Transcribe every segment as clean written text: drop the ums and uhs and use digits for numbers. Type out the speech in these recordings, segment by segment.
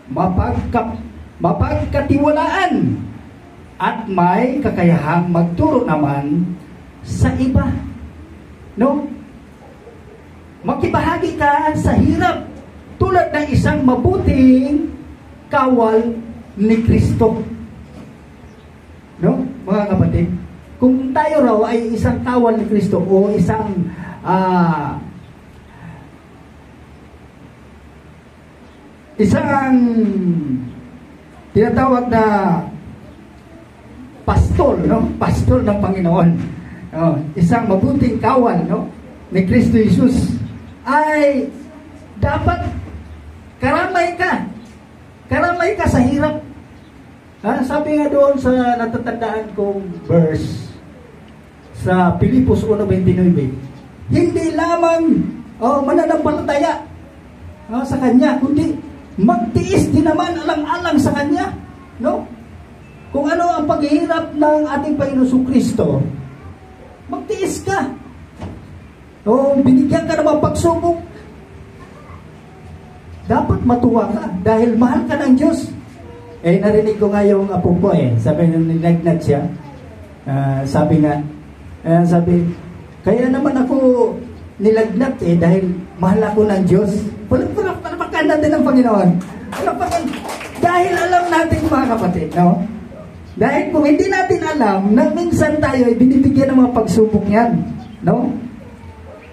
mapagkatiwalaan, at may kakayahang magturo naman sa iba. No? Makibahagi ka sa hirap tulad ng isang mabuting kawal ni Kristo. No? Mga kapatid, kung tayo raw ay isang kawal ni Kristo o isang tinatawag na pastol, no? Pastol ng Panginoon. Isang mabuting kawal, no? Ni Kristo Jesus, ay dapat karamay ka sa hirap. Sabi nga doon sa natatandaan kong verse sa Pilipos 1:29, hindi lamang mananampalataya sa Kanya, kundi magtiis din naman alang-alang sa Kanya. No? Kung ano ang paghihirap ng ating Panginoon Kristo, magtiis ka. Binigyan ka ng mga pagsubok, dapat matuwa ka dahil mahal ka ng Diyos. Narinig ko nga yung apo ko sabi nung nilagnat siya, sabi, kaya naman ako nilagnat dahil mahal ako ng Diyos. Palagpakan natin ang Panginoon. Dahil alam natin, mga kapatid, no? Dahil kung hindi natin alam na minsan tayo ay binibigyan ng mga pagsubok yan, no?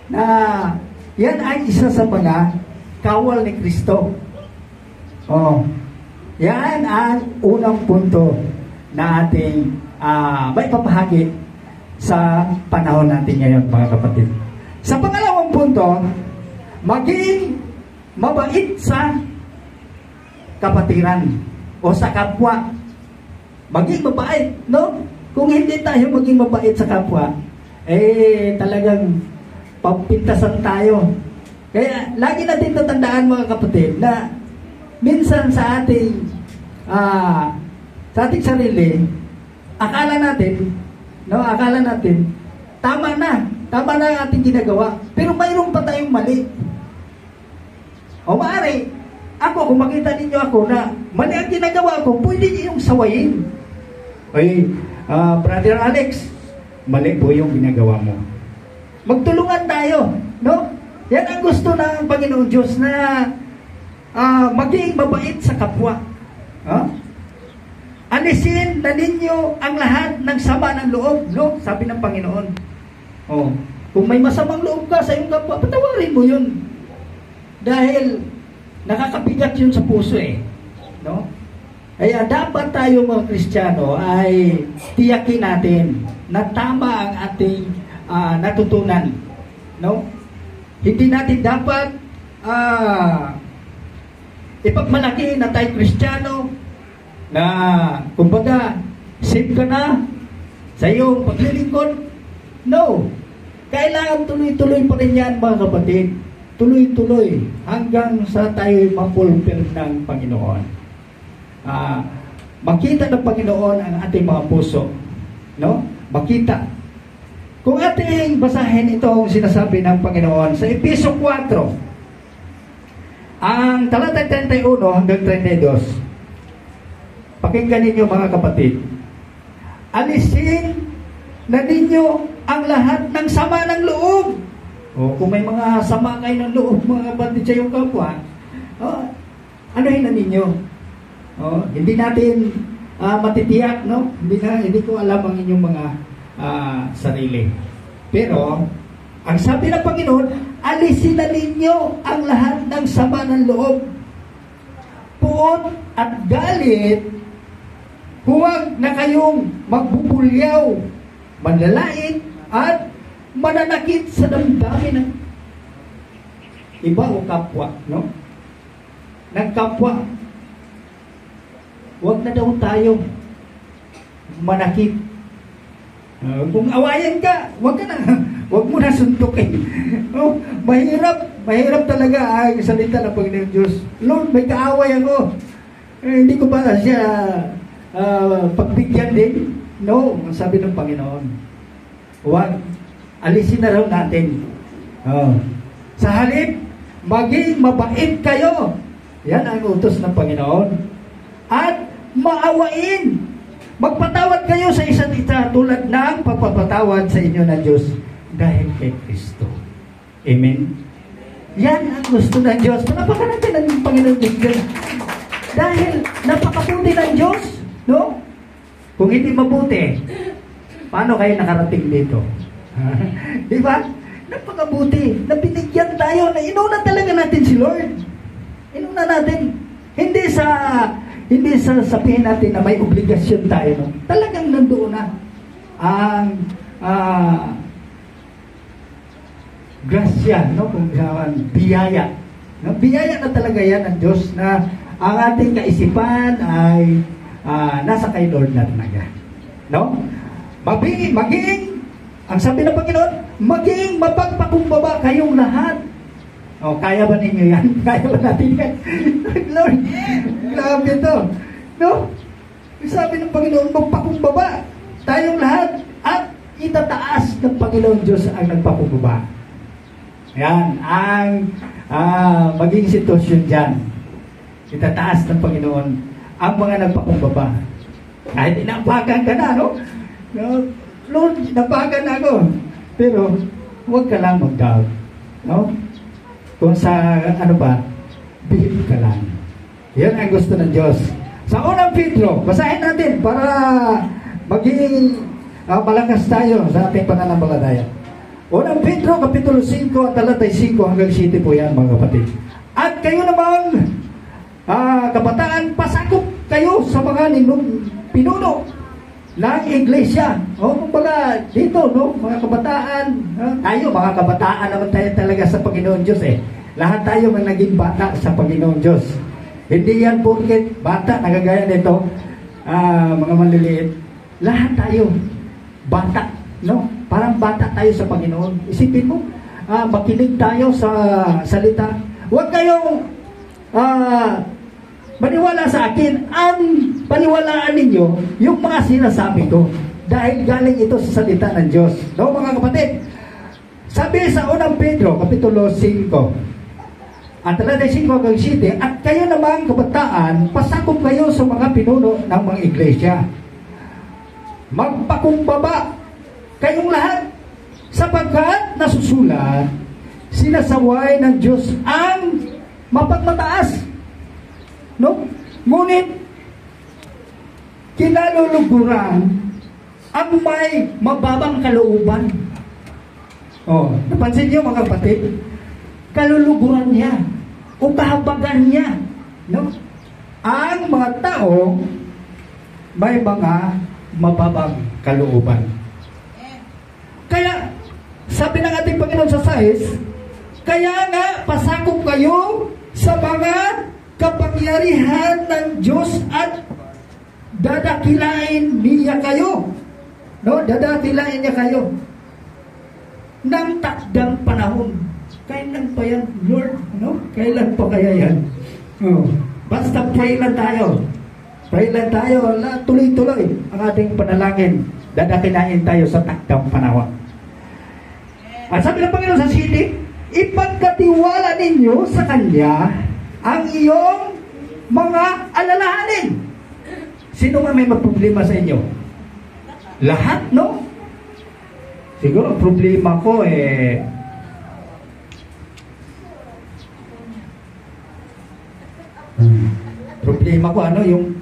Na yan ay isa sa mga kawal ni Kristo. Yan ang unang punto na ating may papahagi sa panahon natin ngayon, mga kapatid. Sa pangalawang punto, maging mabait sa kapatiran o sa kapwa. Maging mabait, no? Kung hindi tayo maging mabait sa kapwa, talagang pampintasan tayo. Kaya lagi natin tatandaan, mga kapatid, na minsan sa ating sarili, akala natin tama na ang ating ginagawa, pero mayroon pa tayong mali. O maaari, kung makita ninyo ako na mali ang ginagawa ko, pwede niyong sawayin. Brother Alex, mali po yung ginagawa mo. Magtulungan tayo, no? Yan ang gusto ng Panginoon Diyos, na maging mabait sa kapwa. Alisin na ninyo ang lahat ng sama ng loob, no? Sabi ng Panginoon. Kung may masamang loob ka sa iyong kapwa, patawarin mo yun. Dahil nakakabigat yun sa puso no? Kaya dapat tayo, mga Kristiyano, ay tiyakin natin na tama ang ating natutunan, no? Hindi natin dapat ipagmalaki na tayo Kristiyano, na kumbaga save ka na sa iyong paglilingkod. No, kailangan tuloy-tuloy pa rin yan, mga kapatid. Tuloy-tuloy hanggang sa tayo mapulpil ng Panginoon. Makita ng Panginoon ang ating mga puso, no? Makita. Kung ating basahin itong sinasabi ng Panginoon sa Efeso 4, ang talata 31 hanggang 32, pakinggan ninyo, mga kapatid. Alisin na ninyo ang lahat ng sama ng loob. Kung may mga sama kayo ng loob, mga kapatid, sa iyong kapwa, anuhin na ninyo. Hindi natin matitiyak, no? Hindi ko alam ang inyong mga sarili. Pero ang sabi ng Panginoon, alisin na ninyo ang lahat ng sama ng loob, puot at galit. Huwag na kayong magbubulyaw, manlalait at mananakit sa damdamin ng iba o kapwa, no? Nagkapwa. Huwag na daw tayo manakit. Kung awayan ka, huwag mo na suntukin. Mahirap talaga ang salita ng Panginoon Diyos. Lord, may kaaway ako. Hindi ko ba siya pagbigyan din? No, sabi ng Panginoon. Huwag. Alisin na raw natin. Sa halip, maging mabait kayo. Yan ang utos ng Panginoon. At maawain. Magpatawad kayo sa isa't isa tulad ng pagpapatawad sa inyo ng Diyos dahil kay Kristo. Amen? Yan ang gusto ng Diyos. Panapakan natin ang Panginoon Diyos. Dahil napakabuti ng Diyos, no? Kung hindi mabuti, paano kayo nakarating dito? Di ba? Napakabuti. Napinigyan tayo na inuna talaga natin si Lord. Inuna natin. Hindi sa sabihin natin na may obligasyon tayo. No? Talagang nandoon na ang grasya, no? Kung biyaya. No? Biyaya na talaga yan ng Diyos na ang ating kaisipan ay nasa kay Lord na talaga. No? Maging, ang sabi ng Panginoon, maging mapagpakumbaba kayong lahat. O, kaya ba ninyo yan? Kaya ba natin yan? Lord, grabe ito. No? Sabi ng Panginoon, magpakumbaba tayong lahat at itataas ng Panginoon Diyos ang nagpakumbaba. Yan, ang maging sitwasyon dyan. Itataas ng Panginoon ang mga nagpakumbaba. Kahit inapakan ka na, no? Lord, napakan na ako. Pero, huwag ka lang mag-doubt. No? Kung sa, bihib ka lang. Yan ang gusto ng Diyos. Sa unang Pedro, basahin natin para maging malakas tayo sa ating pananampalataya. Unang Pedro, Kapitulo 5, talatay 5 hanggang 7 po yan, mga kapatid. At kayo namang kabataan, pasakop kayo sa mga pinuno ng iglesia. O, kumbaga, dito, no, mga kabataan, tayo, mga kabataan naman tayo talaga sa Panginoon Diyos eh. Lahat tayo may naging bata sa Panginoon Diyos. Hindi yan porket bata, nagagaya nito, mga maliliit. Lahat tayo, bata, no? Parang bata tayo sa Panginoon. Isipin mo, makinig tayo sa salita. Huwag kayong maniwala sa akin, ang paniwalaan ninyo yung mga sinasabi ko dahil galing ito sa salita ng Diyos. No, mga kapatid? Sabi sa unang Pedro, Kapitulo 5, at talatay 5 hanggang 7, at kayo namang kabataan, pasakop kayo sa mga pinuno ng mga iglesia. Magpakumbaba kayong lahat sapagkat nasusulat, sinasaway ng Diyos ang mapagmataas. No? Ngunit kinaluluguran ang may mababang kalooban. Oh, napansin niyo mga kapatid? Kaluluguran niya o kahabagan niya, no? Ang mga tao may mga mababang kalooban. Kaya sabi ng ating Panginoon sa 6, kaya nga pasakop kayo sa mga kapangyarihan ng Diyos at dadakilain niya kayo. No, dadakilain niya kayo ng takdang panahon. Kailan pa yan, Lord? No? Kailan pa kaya yan? Oh. Basta pray lang tayo. Pray lang tayo. Tuloy-tuloy ang ating panalangin. Dadakilain tayo sa takdang panahon. At sabi ng Panginoon sa city, ipagkatiwala ninyo sa Kanya ang iyong mga alalahanin. Sino nga may problema sa inyo? Lahat, no? Siguro problema ko problema ko yung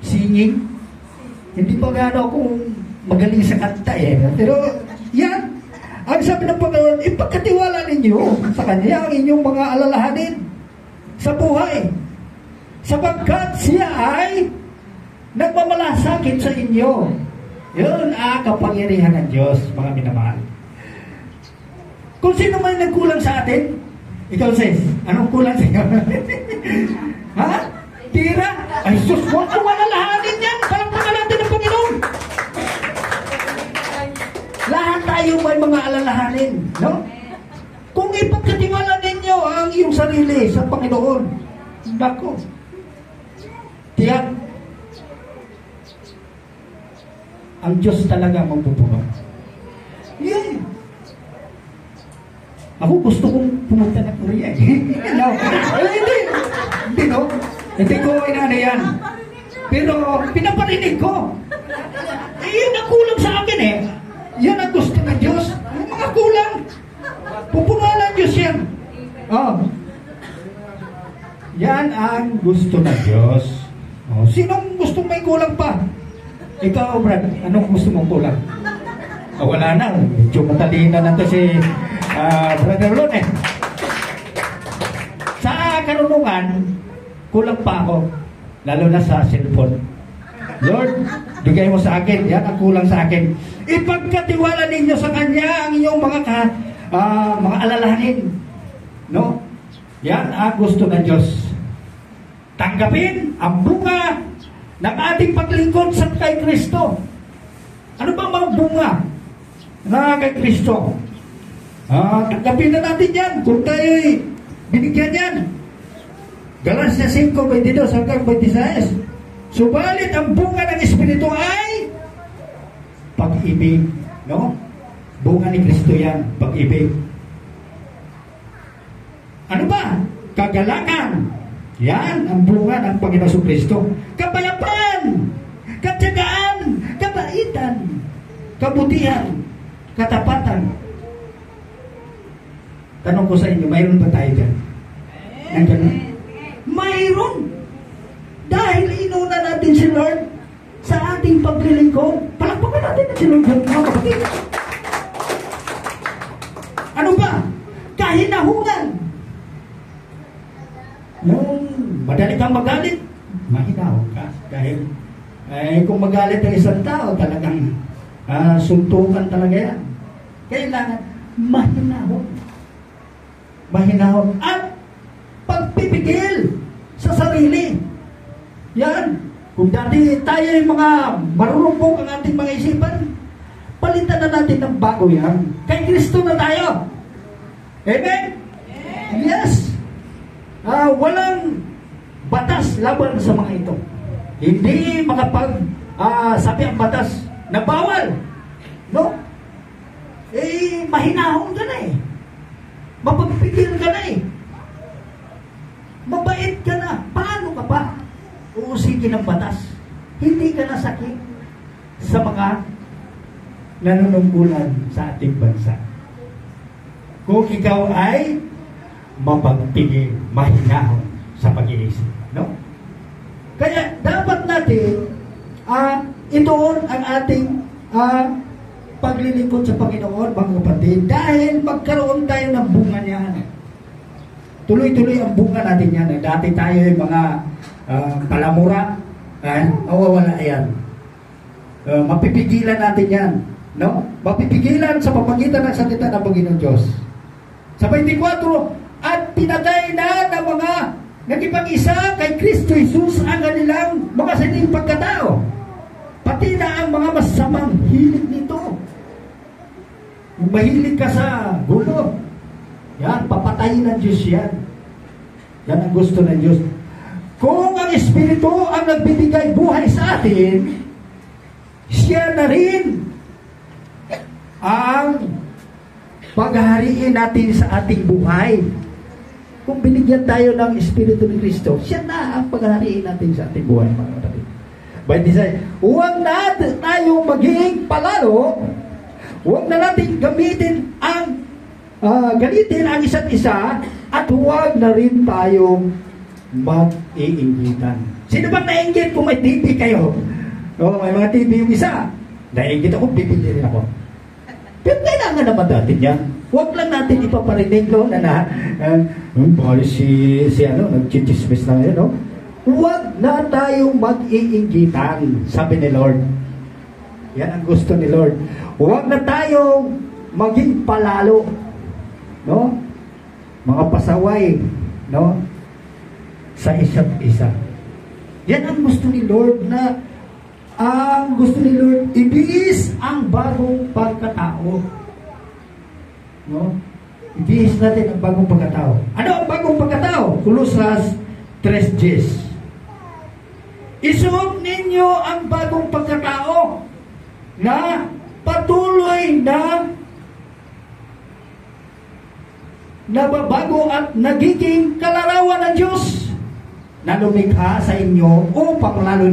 singing. Hindi pa gano akong magaling sa kanta pero yan, ang sabi ng Panginoon, ipagkatiwala ninyo sa Kanya ang inyong mga alalahanin sa buhay, sapagkat siya ay nagmamalasakit sa inyo. Yun ang kapangyarihan ng Diyos, mga minamahal. Kung sino man nagkulang sa atin, ikaw sis, anong kulang sa inyo? Ha? Tira? Ay sus, huwag kong alalahanin yan. Palakpakan natin ang Panginoon. Lahat tayo may mga alalahanin, no? Kung ipagkatiwala ninyo ang iyong sarili sa Panginoon, nako, tiyak, ang Diyos talaga magpupuno. Yeah. Ako gusto kong pumunta na Korea. No. Hindi. Hindi, no? Hindi ko inaano yan. Pero pinaparinig ko. Yun ang kulang sa akin eh. Yan ang gusto ng Diyos. Ang mga kulang. Pupunuan ng Diyos yan. Oh. Yan ang gusto ng Diyos. Oh. Sinong gusto may kulang pa? Ikaw, Brad, anong gusto mong kulang? Oh, wala na. Medyo matalina na to si Brother Lon eh. Sa karunungan, kulang pa ako. Lalo na sa cellphone. Lord, bigay mo sa akin. Yan ang kulang sa akin. Ipagkatiwala ninyo sa Kanya ang inyong mga alalahanin. No? Yan ang gusto ng Diyos. Tanggapin ang bunga ng ating paglingkod sa kay Kristo. Ano ba mga bunga na kay Kristo? Tanggapin na natin yan kung tayo'y binigyan yan. Galatia 5:22 hanggang 26. Subalit ang bunga ng Espiritu ay pag-ibig. No? Bunga ni Kristo yan, pag-ibig. Ano ba? Kagalakan. Yan ang bunga ng Panginoon Kristo. Kapayapaan, katyagaan, kabaitan, kabutihan, katapatan. Tanong ko sa inyo, mayroon ba tayo dyan? Nang ganun? Mayroon. Dahil inuna natin si Lord sa ating paglilingkod. Palakpakan natin si Lord, mga kapatid. Ano ba? Kahinahungan. Nung madali kang magalit, mahinahon ka. Dahil kung magalit ang isang tao, talagang suntukan talaga yan. Kailangan mahinahon. Mahinahon. At pagpipigil sa sarili. Yan. Kung dati tayo yung mga marurupok ang ating mga isipan, palitan na natin ng bago yan. Kay Kristo na tayo. Amen? Yes. Walang batas laban sa mga ito. Hindi sabi ang batas na bawal. No? Mahinahon ka na eh. Mapagpigil ka na eh. Mabait ka na. Paano ka pa uusigin ng batas? Hindi ka na sakit sa mga nanunungkulan sa ating bansa. Kung ikaw ay mapagpigil, mahinahon sa pag-iisip. No? Kaya dapat natin ituon ang ating paglilingkod sa Panginoon, mga kapatid, dahil magkaroon tayo ng bunga niyan. Tuloy-tuloy ang bunga natin yan. Dati tayo yung mga palamura, mawawala yan. Mapipigilan natin yan. No? Mapipigilan sa pamagitan ng salita ng Panginoon Diyos. Sa 24, at pinatay na ng mga nagipag-isa kay Kristo Jesus ang kanilang mga sariling pagkatao. Pati na ang mga masamang hilig nito. Kung mahilig ka sa gulo, yan, papatayin ng Diyos yan. Yan ang gusto ng Diyos. Kung ang Espiritu ang nagbibigay buhay sa atin, siya na rin ang paghahariin natin sa ating buhay. Kung binigyan tayo ng Espiritu ni Kristo, siya na ang paghahariin natin sa ating buhay, mga kapatid. By design, huwag na tayong maging palalo, huwag na natin gamitin galitin ang isa't isa, at huwag na rin tayong mag-iinggitan. Sino bang nainggit kung may TV kayo? May mga TV yung isa. Nainggit ako, bibili rin ako. Pero kailangan naman natin yan. Huwag lang natin ipaparinig na bali si nag-chichismis na ngayon, no? Huwag na tayong mag-iinggitan, sabi ni Lord. Yan ang gusto ni Lord. Huwag na tayong maging palalo, no? Mga pasaway, no? Sa isa't isa. Yan ang gusto ni Lord, na ang gusto ni Lord, ibigis ang bagong pagkatao. No? Ibigis natin ang bagong pagkatao. Ano ang bagong pagkatao? Colosas 3:10. Isuot ninyo ang bagong pagkatao na patuloy na nababago at nagiging kalarawan ng Diyos. na lumikha sa inyo upang lalo